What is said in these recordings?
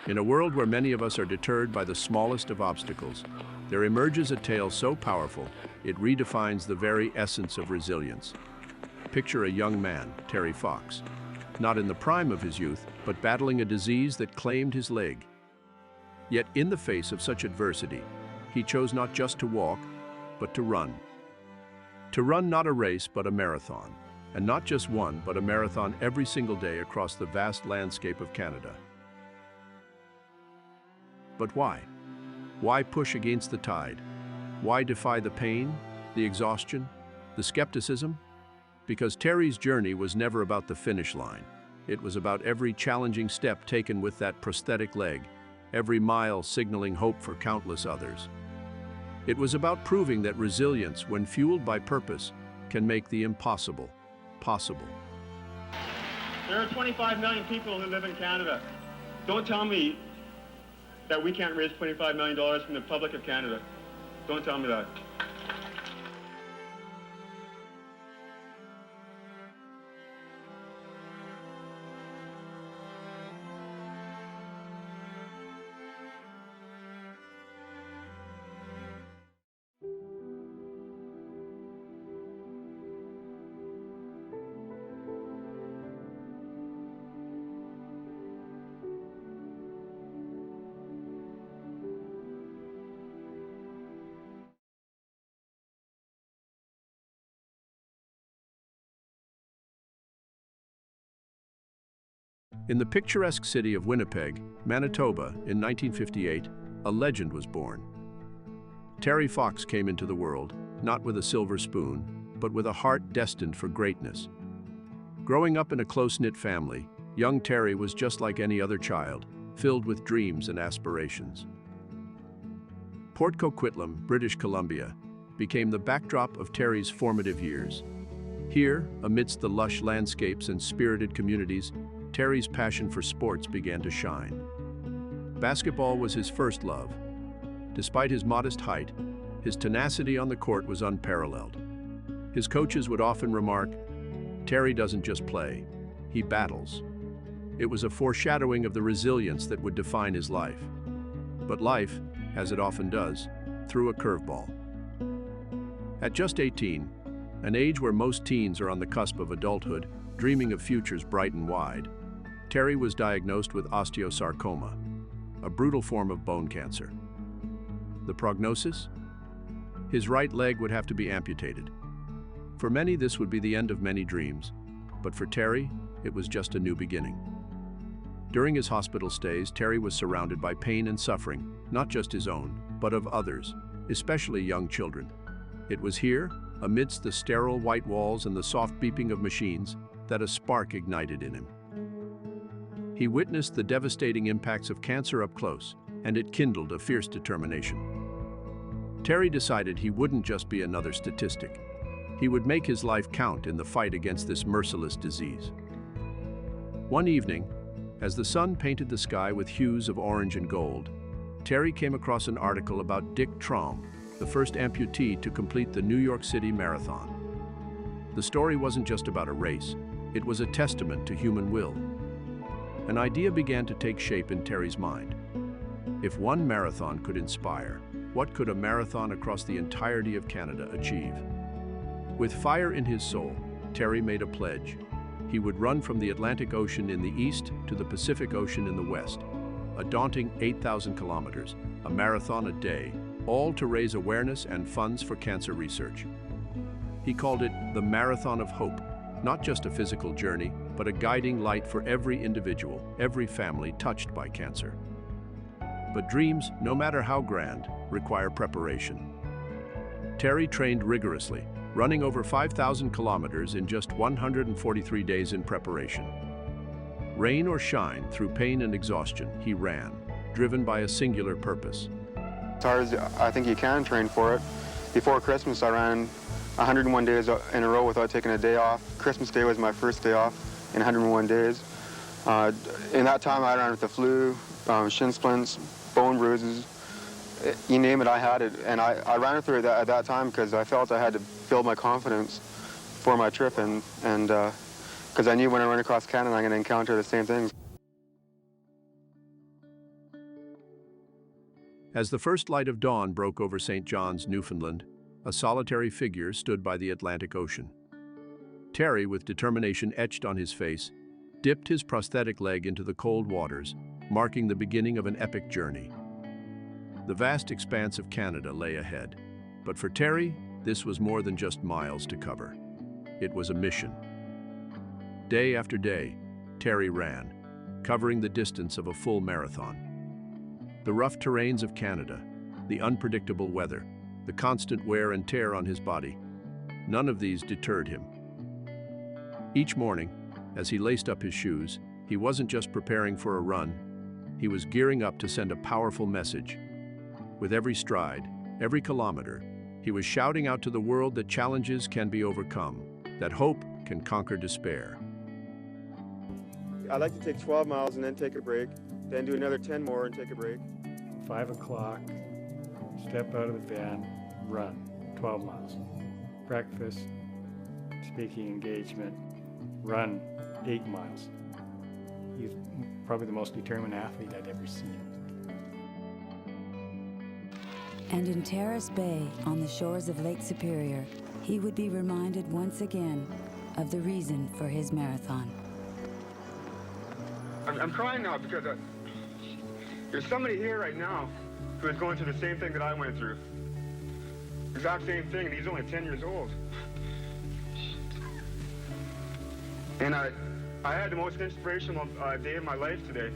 In a world where many of us are deterred by the smallest of obstacles, there emerges a tale so powerful, it redefines the very essence of resilience. Picture a young man, Terry Fox, not in the prime of his youth, but battling a disease that claimed his leg. Yet in the face of such adversity, he chose not just to walk, but to run. To run not a race, but a marathon. And not just one, but a marathon every single day across the vast landscape of Canada. But why? Why push against the tide? Why defy the pain, the exhaustion, the skepticism? Because Terry's journey was never about the finish line. It was about every challenging step taken with that prosthetic leg, every mile signaling hope for countless others. It was about proving that resilience, when fueled by purpose, can make the impossible possible. There are 25 million people who live in Canada. Don't tell me that we can't raise $25 million from the public of Canada. Don't tell me that. In the picturesque city of Winnipeg, Manitoba, in 1958, a legend was born. Terry Fox came into the world, not with a silver spoon, but with a heart destined for greatness. Growing up in a close-knit family, young Terry was just like any other child, filled with dreams and aspirations. Port Coquitlam, British Columbia, became the backdrop of Terry's formative years. Here, amidst the lush landscapes and spirited communities, Terry's passion for sports began to shine. Basketball was his first love. Despite his modest height, his tenacity on the court was unparalleled. His coaches would often remark, "Terry doesn't just play, he battles." It was a foreshadowing of the resilience that would define his life. But life, as it often does, threw a curveball. At just 18, an age where most teens are on the cusp of adulthood, dreaming of futures bright and wide, Terry was diagnosed with osteosarcoma, a brutal form of bone cancer. The prognosis? His right leg would have to be amputated. For many, this would be the end of many dreams, but for Terry, it was just a new beginning. During his hospital stays, Terry was surrounded by pain and suffering, not just his own, but of others, especially young children. It was here, amidst the sterile white walls and the soft beeping of machines, that a spark ignited in him. He witnessed the devastating impacts of cancer up close, and it kindled a fierce determination. Terry decided he wouldn't just be another statistic. He would make his life count in the fight against this merciless disease. One evening, as the sun painted the sky with hues of orange and gold, Terry came across an article about Dick Traum, the first amputee to complete the New York City Marathon. The story wasn't just about a race, it was a testament to human will. An idea began to take shape in Terry's mind. If one marathon could inspire, what could a marathon across the entirety of Canada achieve? With fire in his soul, Terry made a pledge. He would run from the Atlantic Ocean in the east to the Pacific Ocean in the west. A daunting 8,000 kilometers, a marathon a day, all to raise awareness and funds for cancer research. He called it the Marathon of Hope, not just a physical journey, but a guiding light for every individual, every family touched by cancer. But dreams, no matter how grand, require preparation. Terry trained rigorously, running over 5,000 kilometers in just 143 days in preparation. Rain or shine, through pain and exhaustion, he ran, driven by a singular purpose. As hard as I think you can train for it. Before Christmas, I ran 101 days in a row without taking a day off. Christmas Day was my first day off in 101 days. In that time, I ran with the flu, shin splints, bone bruises, you name it, I had it. And I ran through it at that time because I felt I had to build my confidence for my trip, and because I knew when I run across Canada, I'm going to encounter the same things. As the first light of dawn broke over St. John's, Newfoundland, a solitary figure stood by the Atlantic Ocean. Terry, with determination etched on his face, dipped his prosthetic leg into the cold waters, marking the beginning of an epic journey. The vast expanse of Canada lay ahead, but for Terry, this was more than just miles to cover. It was a mission. Day after day, Terry ran, covering the distance of a full marathon. The rough terrains of Canada, the unpredictable weather, the constant wear and tear on his body, none of these deterred him. Each morning, as he laced up his shoes, he wasn't just preparing for a run, he was gearing up to send a powerful message. With every stride, every kilometer, he was shouting out to the world that challenges can be overcome, that hope can conquer despair. I like to take 12 miles and then take a break, then do another 10 more and take a break. 5 o'clock, step out of the van, run 12 miles. Breakfast, speaking engagement, run 8 miles. He's probably the most determined athlete I'd ever seen. And in Terrace Bay, on the shores of Lake Superior, he would be reminded once again of the reason for his marathon. I'm crying now because there's somebody here right now who is going through the same thing that I went through. Exact same thing, and he's only 10 years old. And I had the most inspirational day of my life today.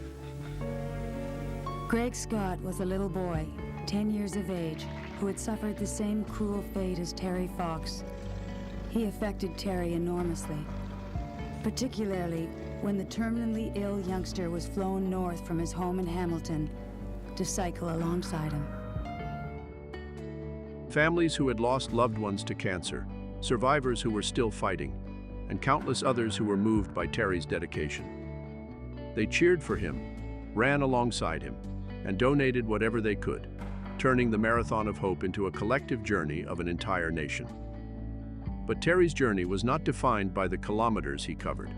Greg Scott was a little boy, 10 years of age, who had suffered the same cruel fate as Terry Fox. He affected Terry enormously, particularly when the terminally ill youngster was flown north from his home in Hamilton to cycle alongside him. Families who had lost loved ones to cancer, survivors who were still fighting, and countless others who were moved by Terry's dedication. They cheered for him, ran alongside him, and donated whatever they could, turning the Marathon of Hope into a collective journey of an entire nation. But Terry's journey was not defined by the kilometers he covered.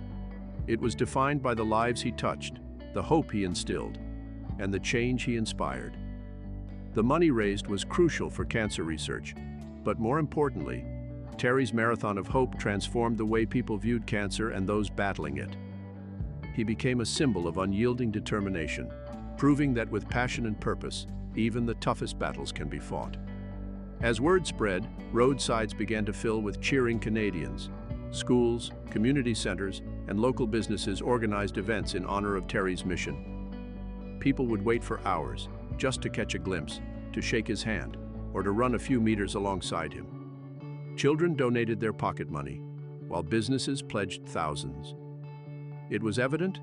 It was defined by the lives he touched, the hope he instilled, and the change he inspired. The money raised was crucial for cancer research, but more importantly, Terry's Marathon of Hope transformed the way people viewed cancer and those battling it. He became a symbol of unyielding determination, proving that with passion and purpose, even the toughest battles can be fought. As word spread, roadsides began to fill with cheering Canadians. Schools, community centers, and local businesses organized events in honor of Terry's mission. People would wait for hours just to catch a glimpse, to shake his hand, or to run a few meters alongside him. Children donated their pocket money, while businesses pledged thousands. It was evident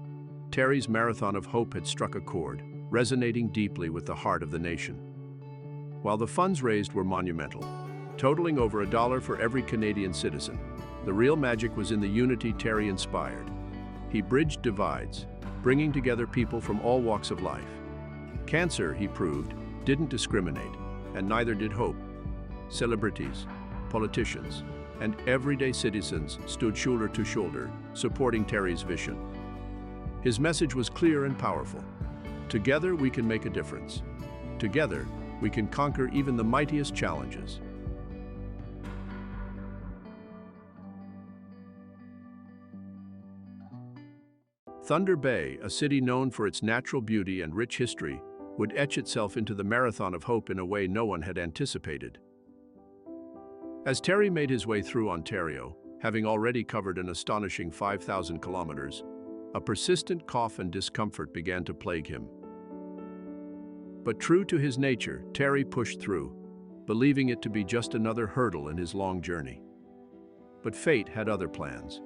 Terry's Marathon of Hope had struck a chord, resonating deeply with the heart of the nation. While the funds raised were monumental, totaling over $1 for every Canadian citizen, the real magic was in the unity Terry inspired. He bridged divides, bringing together people from all walks of life. Cancer, he proved, didn't discriminate, and neither did hope. Celebrities, politicians, and everyday citizens stood shoulder to shoulder, supporting Terry's vision. His message was clear and powerful. Together we can make a difference. Together we can conquer even the mightiest challenges. Thunder Bay, a city known for its natural beauty and rich history, would etch itself into the Marathon of Hope in a way no one had anticipated. As Terry made his way through Ontario, having already covered an astonishing 5,000 kilometers, a persistent cough and discomfort began to plague him. But true to his nature, Terry pushed through, believing it to be just another hurdle in his long journey. But fate had other plans.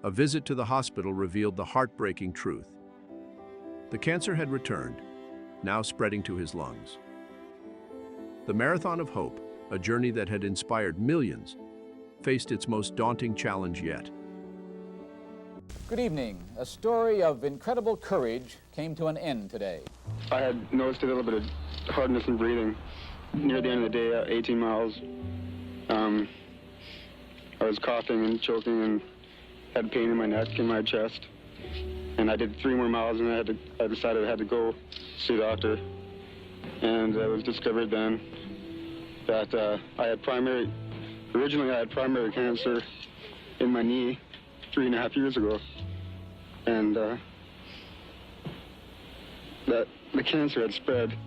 A visit to the hospital revealed the heartbreaking truth. The cancer had returned, now spreading to his lungs. The Marathon of Hope, a journey that had inspired millions, faced its most daunting challenge yet. Good evening. A story of incredible courage came to an end today. I had noticed a little bit of hardness in breathing near the end of the day, 18 miles. I was coughing and choking and had pain in my neck and my chest. And I did 3 more miles and I decided I had to go see the doctor. And it was discovered then that originally I had primary cancer in my knee 3.5 years ago. And that the cancer had spread,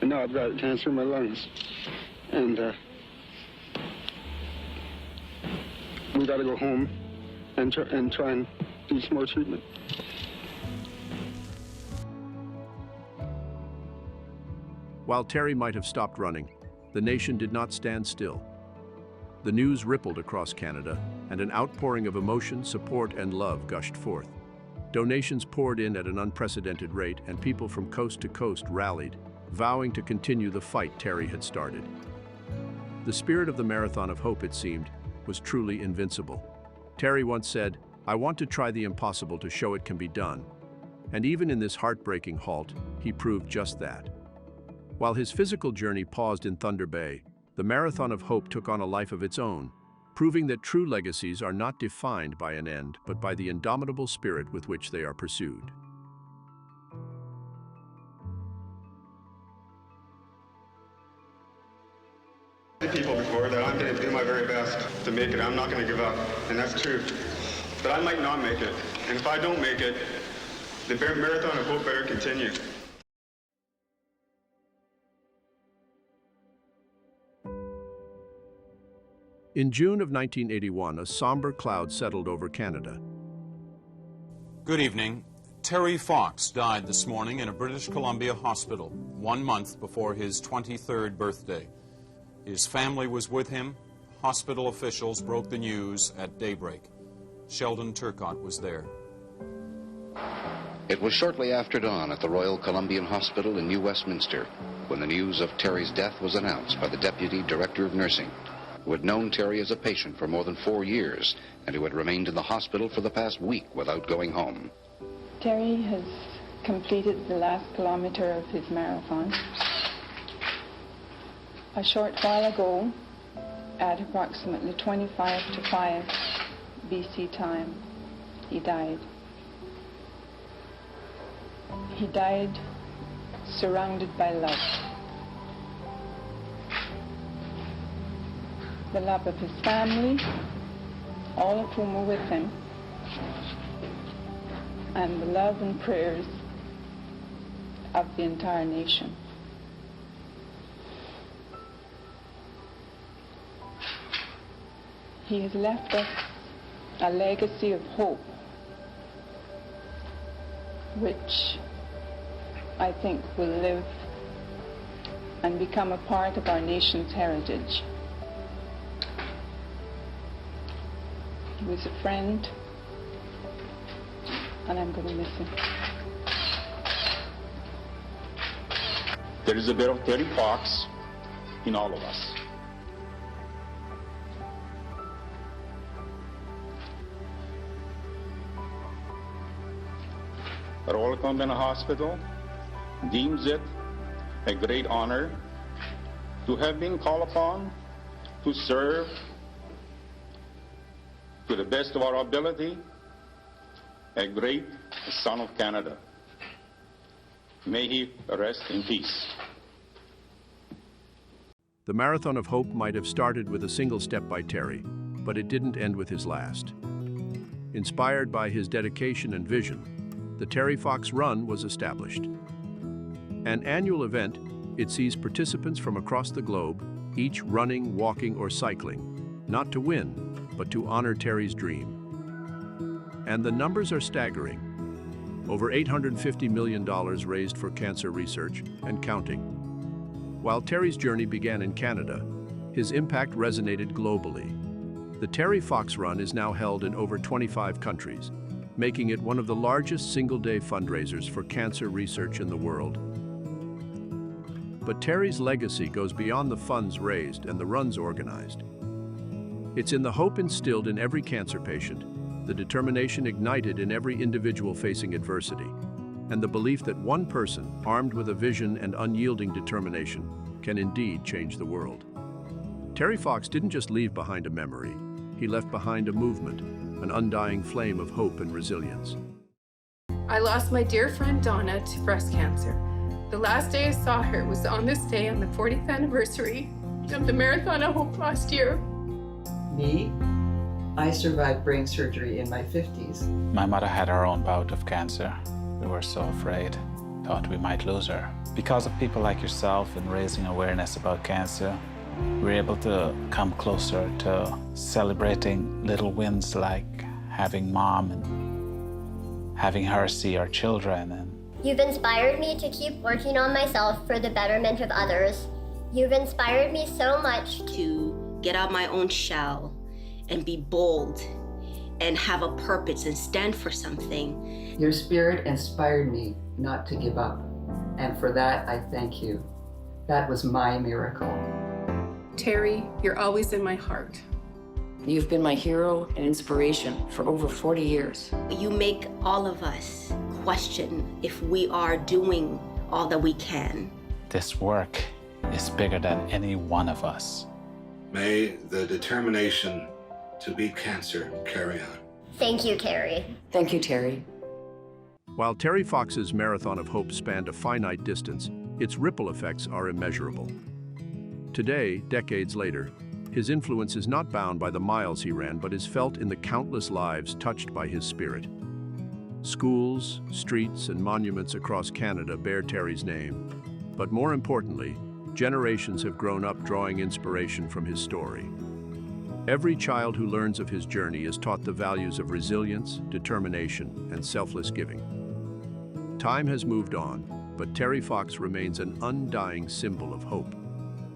and now I've got cancer in my lungs. And we got to go home and try and do some more treatment. While Terry might have stopped running, the nation did not stand still. The news rippled across Canada, and an outpouring of emotion, support, and love gushed forth. Donations poured in at an unprecedented rate, and people from coast to coast rallied, vowing to continue the fight Terry had started. The spirit of the Marathon of Hope, it seemed, was truly invincible. Terry once said, "I want to try the impossible to show it can be done." And even in this heartbreaking halt, he proved just that. While his physical journey paused in Thunder Bay, the Marathon of Hope took on a life of its own, proving that true legacies are not defined by an end, but by the indomitable spirit with which they are pursued. People before that I'm going to do my very best to make it. I'm not going to give up, and that's true. But I might not make it, and if I don't make it, the Marathon of Hope better continue. In June of 1981, a somber cloud settled over Canada. Good evening. Terry Fox died this morning in a British Columbia hospital, 1 month before his 23rd birthday. His family was with him. Hospital officials broke the news at daybreak. Sheldon Turcott was there. It was shortly after dawn at the Royal Columbian Hospital in New Westminster when the news of Terry's death was announced by the Deputy Director of Nursing, who had known Terry as a patient for more than 4 years and who had remained in the hospital for the past week without going home. Terry has completed the last kilometer of his marathon. A short while ago, at approximately 25 to 5 BC time, he died. He died surrounded by love. The love of his family, all of whom were with him, and the love and prayers of the entire nation. He has left us a legacy of hope, which I think will live and become a part of our nation's heritage. He was a friend, and I'm going to miss him. There is a bit of Terry Fox in all of us. The Royal Columbian Hospital deems it a great honor to have been called upon to serve to the best of our ability a great son of Canada. May he rest in peace. The Marathon of Hope might have started with a single step by Terry, but it didn't end with his last. Inspired by his dedication and vision, the Terry Fox Run was established. An annual event, it sees participants from across the globe, each running, walking, or cycling, not to win, but to honor Terry's dream. And the numbers are staggering. Over $850 million raised for cancer research and counting. While Terry's journey began in Canada, his impact resonated globally. The Terry Fox Run is now held in over 25 countries, making it one of the largest single-day fundraisers for cancer research in the world. But Terry's legacy goes beyond the funds raised and the runs organized. It's in the hope instilled in every cancer patient, the determination ignited in every individual facing adversity, and the belief that one person, armed with a vision and unyielding determination, can indeed change the world. Terry Fox didn't just leave behind a memory, he left behind a movement, an undying flame of hope and resilience. I lost my dear friend Donna to breast cancer. The last day I saw her was on this day, on the 40th anniversary of the Marathon of Hope last year. Me? I survived brain surgery in my 50s. My mother had her own bout of cancer. We were so afraid, thought we might lose her. Because of people like yourself and raising awareness about cancer, we're able to come closer to celebrating little wins like having Mom and having her see our children. You've inspired me to keep working on myself for the betterment of others. You've inspired me so much to get out my own shell and be bold and have a purpose and stand for something. Your spirit inspired me not to give up, and for that I thank you. That was my miracle. Terry, you're always in my heart. You've been my hero and inspiration for over 40 years. You make all of us question if we are doing all that we can. This work is bigger than any one of us. May the determination to beat cancer carry on. Thank you, Terry. Thank you, Terry. While Terry Fox's Marathon of Hope spanned a finite distance, its ripple effects are immeasurable. Today, decades later, his influence is not bound by the miles he ran, but is felt in the countless lives touched by his spirit. Schools, streets, and monuments across Canada bear Terry's name. But more importantly, generations have grown up drawing inspiration from his story. Every child who learns of his journey is taught the values of resilience, determination, and selfless giving. Time has moved on, but Terry Fox remains an undying symbol of hope.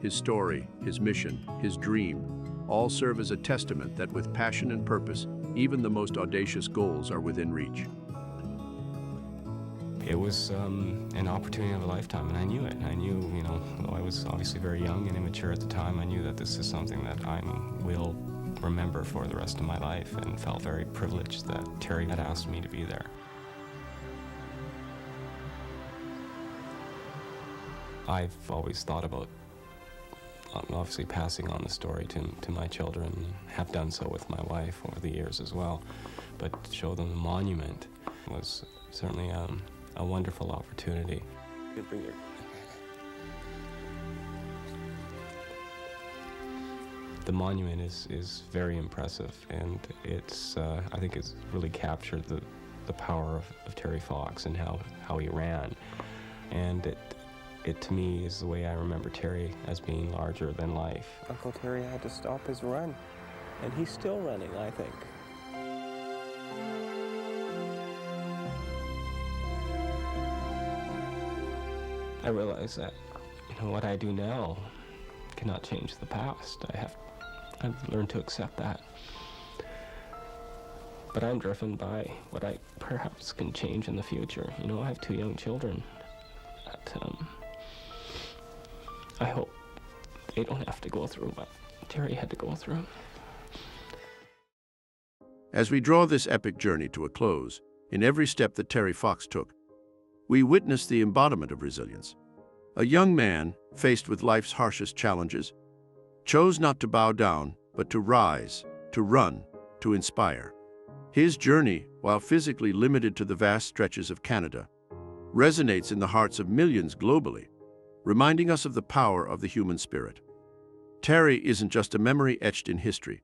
His story, his mission, his dream, all serve as a testament that with passion and purpose, even the most audacious goals are within reach. It was an opportunity of a lifetime, and I knew it. I knew, though I was obviously very young and immature at the time, I knew that this is something that I will remember for the rest of my life, and felt very privileged that Terry had asked me to be there. I've always thought about obviously passing on the story to my children, and have done so with my wife over the years as well. But to show them the monument was certainly a wonderful opportunity. The monument is very impressive, and it's I think it's really captured the power of Terry Fox and how he ran, and it to me is the way I remember Terry as being larger than life. Uncle Terry had to stop his run, and he's still running, I think. I realize that what I do now cannot change the past. I've learned to accept that. But I'm driven by what I perhaps can change in the future. I have 2 young children that I hope they don't have to go through what Terry had to go through. As we draw this epic journey to a close, in every step that Terry Fox took, we witness the embodiment of resilience. A young man, faced with life's harshest challenges, chose not to bow down, but to rise, to run, to inspire. His journey, while physically limited to the vast stretches of Canada, resonates in the hearts of millions globally, reminding us of the power of the human spirit. Terry isn't just a memory etched in history.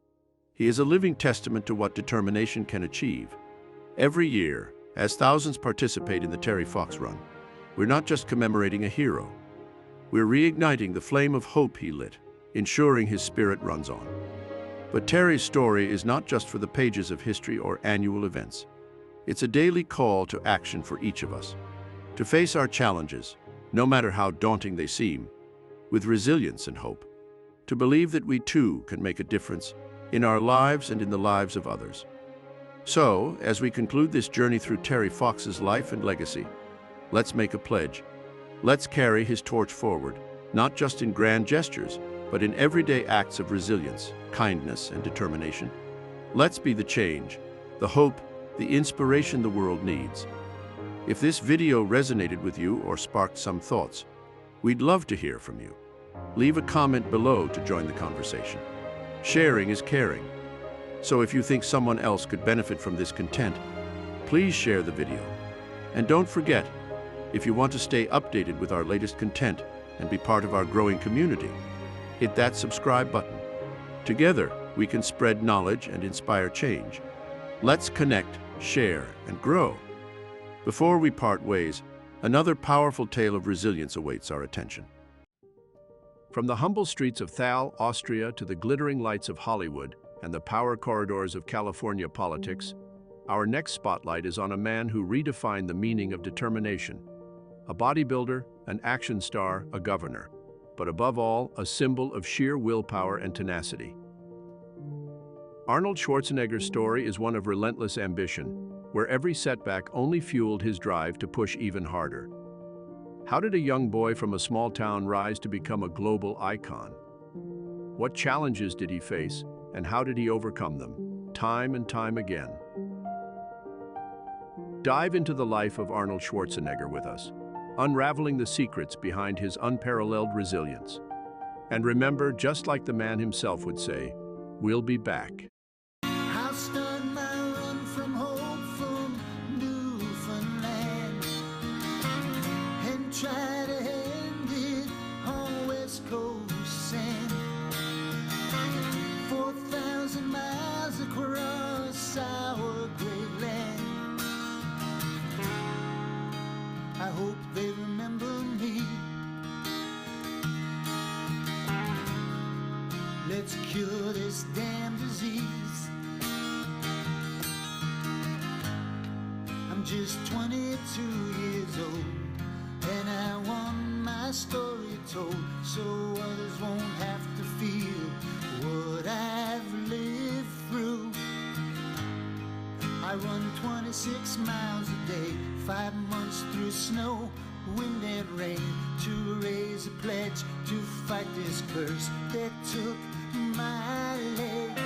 He is a living testament to what determination can achieve. Every year, as thousands participate in the Terry Fox Run, we're not just commemorating a hero. We're reigniting the flame of hope he lit, ensuring his spirit runs on. But Terry's story is not just for the pages of history or annual events. It's a daily call to action for each of us, to face our challenges, no matter how daunting they seem, with resilience and hope, to believe that we too can make a difference in our lives and in the lives of others. So, as we conclude this journey through Terry Fox's life and legacy, let's make a pledge. Let's carry his torch forward, not just in grand gestures, but in everyday acts of resilience, kindness, and determination. Let's be the change, the hope, the inspiration the world needs. If this video resonated with you or sparked some thoughts, we'd love to hear from you. Leave a comment below to join the conversation. Sharing is caring. So if you think someone else could benefit from this content, please share the video. And don't forget, If you want to stay updated with our latest content and be part of our growing community, hit that subscribe button. Together, we can spread knowledge and inspire change. Let's connect, share, and grow. Before we part ways, another powerful tale of resilience awaits our attention. From the humble streets of Thal, Austria, to the glittering lights of Hollywood and the power corridors of California politics, our next spotlight is on a man who redefined the meaning of determination. A bodybuilder, an action star, a governor, but above all, a symbol of sheer willpower and tenacity. Arnold Schwarzenegger's story is one of relentless ambition, where every setback only fueled his drive to push even harder. How did a young boy from a small town rise to become a global icon? What challenges did he face, and how did he overcome them, time and time again? Dive into the life of Arnold Schwarzenegger with us, unraveling the secrets behind his unparalleled resilience. And remember, just like the man himself would say, we'll be back. I'll start my run from home from Newfoundland and try to end it on West Coast sand. 4,000 miles across our great land. I hope they remember me. Let's cure this damn disease. I'm just 22 years old, and I want my story told, so others won't have to feel what I've lived through. I run 26 miles a day, 5 months through snow, wind and rain, to raise a pledge to fight this curse that took my leg.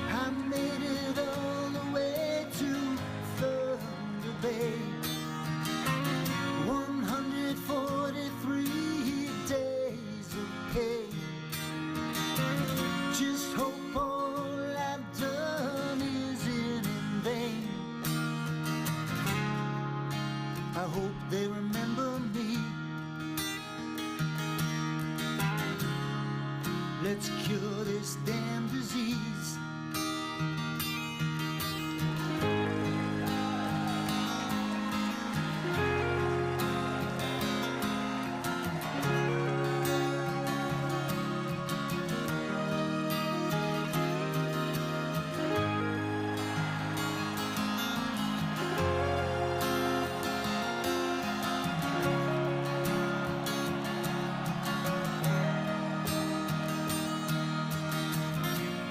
I made it all the way to Thunder Bay. 143 days of pain. Just hope all I've done isn't in vain. I hope they remember me. Let's cure this damn disease.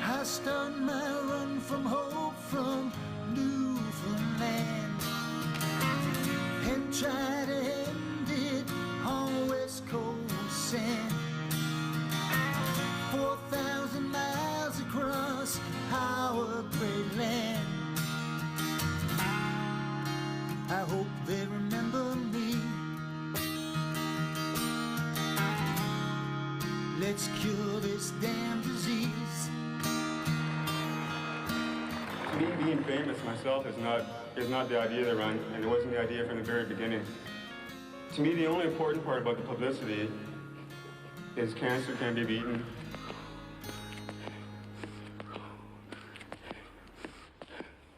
I start my run from hope from Newfoundland and try to end it on West Coast sand. 4,000 miles across our great land. I hope they remember me. Let's cure this damn disease. Me being famous myself is not the idea of the run, and it wasn't the idea from the very beginning. To me, the only important part about the publicity is cancer can be beaten